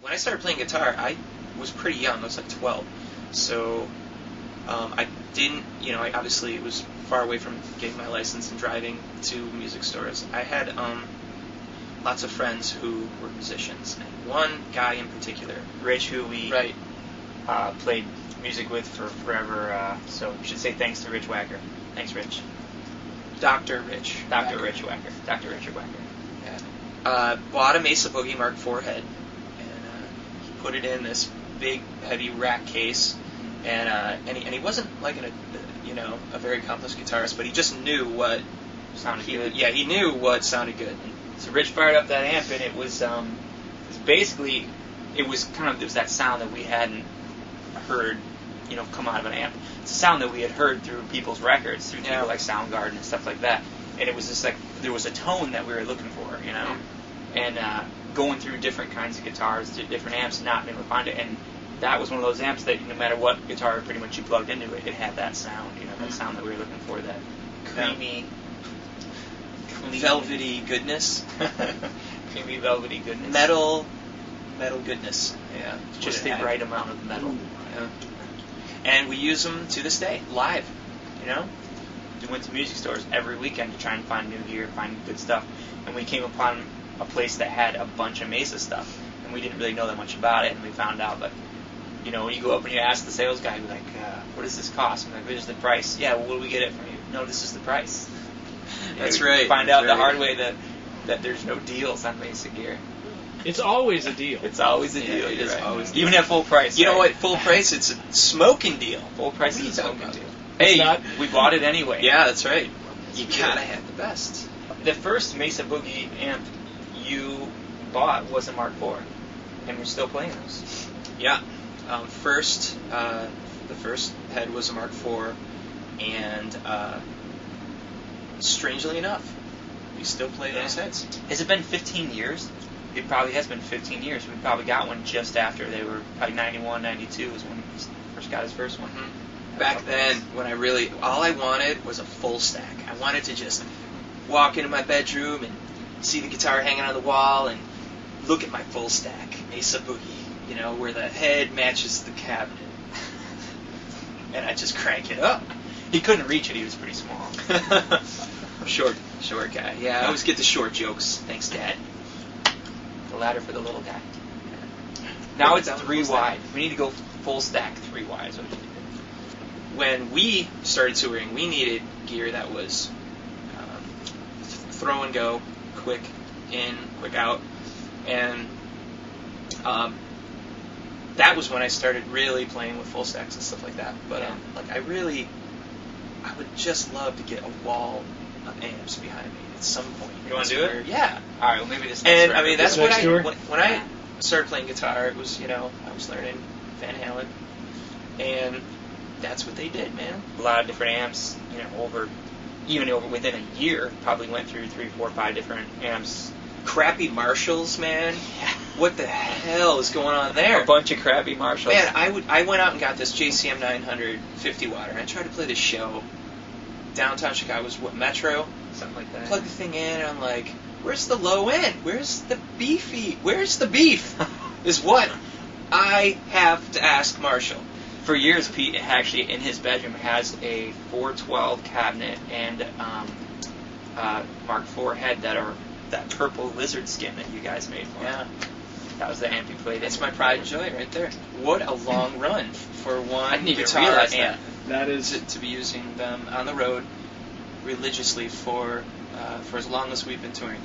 when I started playing guitar, I was pretty young. I was like 12. So I didn't, I obviously was far away from getting my license and driving to music stores. I had lots of friends who were musicians, and one guy in particular, Rich, who we right, played music with for forever. So we should say thanks to Rich Wacker. Thanks, Rich. Dr. Rich. Dr. Rich Wacker. Dr. Richard Wacker. Yeah. Bought a Mesa Boogie Mark IV head, and he put it in this big, heavy rack case, and he wasn't like a very accomplished guitarist, but he just knew what sounded good. Yeah, he knew what sounded good. So Rich fired up that amp, and it was basically it was that sound that we hadn't heard, come out of an amp. It's a sound that we had heard through people's records, through people like Soundgarden and stuff like that. And it was just like there was a tone that we were looking for, and going through different kinds of guitars, different amps, not being able to find it. And that was one of those amps that no matter what guitar pretty much you plugged into it, it had that sound, that sound that we were looking for, that creamy, velvety goodness. Creamy, velvety goodness. Metal goodness. Yeah. Just the right amount of metal. Yeah. And we use them to this day, live, We went to music stores every weekend to try and find new gear, find good stuff. And we came upon a place that had a bunch of Mesa stuff. And we didn't really know that much about it, and we found out that, when you go up and you ask the sales guy, you're like, what does this cost? I'm like, this is the price. Yeah, well, what do we get it from you? No, this is the price. That's right. You find out the hard way that there's no deals on Mesa gear. It's always a deal. It's always a deal. It is always. Even at full price. You know what? Full price, it's a smoking deal. Full price is a smoking deal. Hey, we bought it anyway. Yeah, that's right. You gotta have the best. The first Mesa Boogie amp you bought was a Mark IV, and we're still playing those. Yeah. The first head was a Mark IV, and strangely enough, we still play those heads. Has it been 15 years? It probably has been 15 years. We probably got one just after they were, probably 91, 92 is when he first got his first one. Mm-hmm. Back then, when all I wanted was a full stack. I wanted to just walk into my bedroom and see the guitar hanging on the wall and look at my full stack, Mesa Boogie, where the head matches the cabinet. And I just crank it up. He couldn't reach it, he was pretty small. Short guy. Yeah, I always get the short jokes. Thanks, Dad. The ladder for the little guy. Now it's 3 wide. We need to go full stack 3 wide. When we started touring, we needed gear that was throw and go, quick in, quick out, and that was when I started really playing with full stacks and stuff like that. But I would just love to get a wall of amps behind me at some point. You want to do it? Yeah. All right. Well, maybe this. And I mean, that's what when I Yeah. started playing guitar. It was I was learning Van Halen, and that's what they did, man. A lot of different amps. Over within a year, probably went through 3, 4, 5 different amps. Crappy Marshalls, man. What the hell is going on there? A bunch of crappy Marshalls. Man, I went out and got this JCM 900 50 watt, and I tried to play this show downtown Chicago. It was Metro, something like that. Plug the thing in, and I'm like, where's the low end? Where's the beefy? Where's the beef? Is what I have to ask Marshall. For years, Pete actually in his bedroom has a 412 cabinet and Mark IV head that purple lizard skin that you guys made for him. Yeah. That was the amp you played. That's my pride and joy right there. What a long run for one I didn't even guitar realize amp. That is To be using them on the road religiously for as long as we've been touring.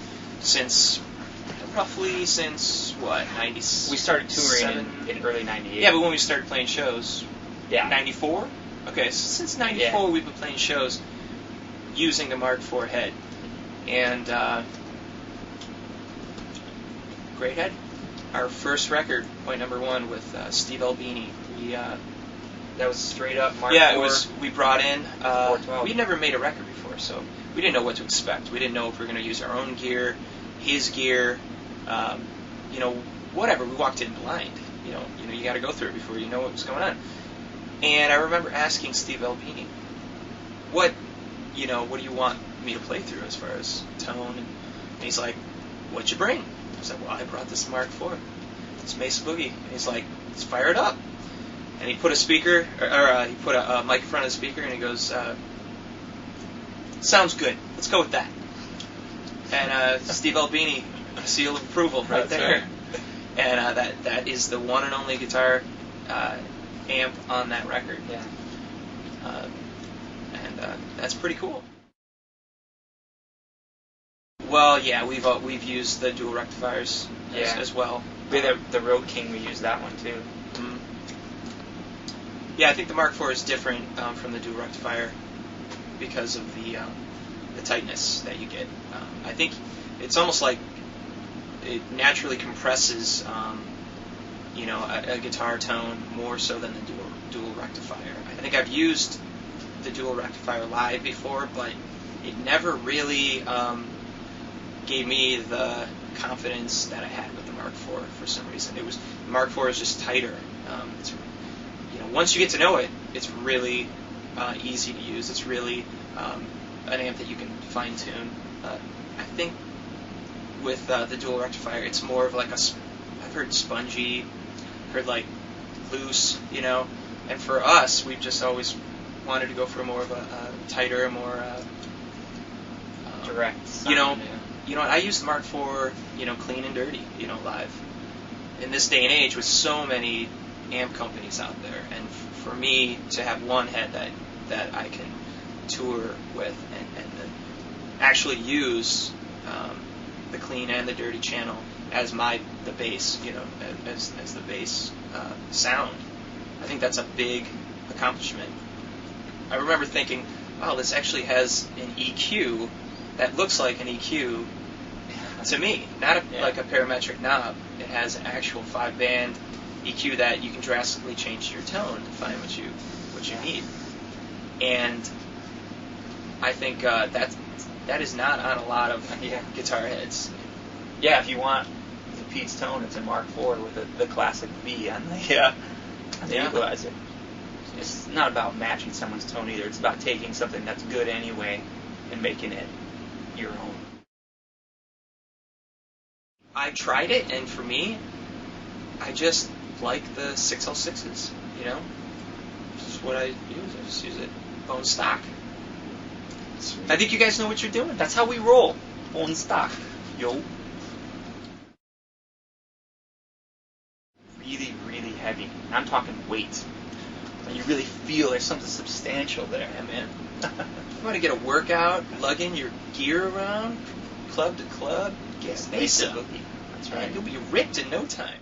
Roughly since, what, 90? We started touring in early 98. Yeah, but when we started playing shows, 94? Okay, so since 94 we've been playing shows using the Mark IV head. And, great head. Our first record, point number 1, with Steve Albini. That was straight up Mark Yeah, IV. it was. We brought in. 412. We'd never made a record before, so we didn't know what to expect. We didn't know if we were going to use our own gear, his gear, whatever. We walked in blind. You got to go through it before you know what was going on. And I remember asking Steve Albini, what do you want me to play through as far as tone? And he's like, what'd you bring? I was like, well, I brought this Mark IV. it's Mesa Boogie. And he's like, let's fire it up. And he put a speaker, or he put a mic in front of the speaker, and he goes, sounds good. Let's go with that. And Steve Albini, seal of approval right there. Right. And that is the one and only guitar amp on that record. Yeah. And that's pretty cool. Well, yeah, we've used the dual rectifiers as well. We had the Road King. We used that one too. Mm-hmm. Yeah, I think the Mark IV is different from the dual rectifier because of the tightness that you get. I think it's almost like it naturally compresses, a guitar tone more so than the dual rectifier. I think I've used the dual rectifier live before, but it never really gave me the confidence that I had with the Mark IV for some reason. The Mark IV is just tighter. Once you get to know it, it's really easy to use. It's really an amp that you can fine tune. I think with the dual rectifier, it's more of like I've heard spongy, heard like loose, And for us, we've just always wanted to go for more of a tighter, more direct sound, I use the Mark IV, clean and dirty, live. In this day and age, with so many amp companies out there, and for me to have one head that I can tour with and actually use the clean and the dirty channel as the bass, as the bass sound. I think that's a big accomplishment. I remember thinking, wow, this actually has an EQ that looks like an EQ to me, not like a parametric knob. It has an actual 5-band EQ that you can drastically change your tone to find what you need. And I think that is not on a lot of guitar heads. Yeah, if you want Pete's tone, it's a Mark IV with the classic V on the equalizer. It's not about matching someone's tone either. It's about taking something that's good anyway and making it your own. I tried it, and for me, I just like the 6L6s, This is what I use. I just use it bone stock. Sweet. I think you guys know what you're doing. That's how we roll. Bone stock. Yo. Really, really heavy. And I'm talking weight. And you really feel there's something substantial there. Yeah, man. You want to get a workout, lug in your gear around, club to club, get Mesa. That's right. You'll be ripped in no time.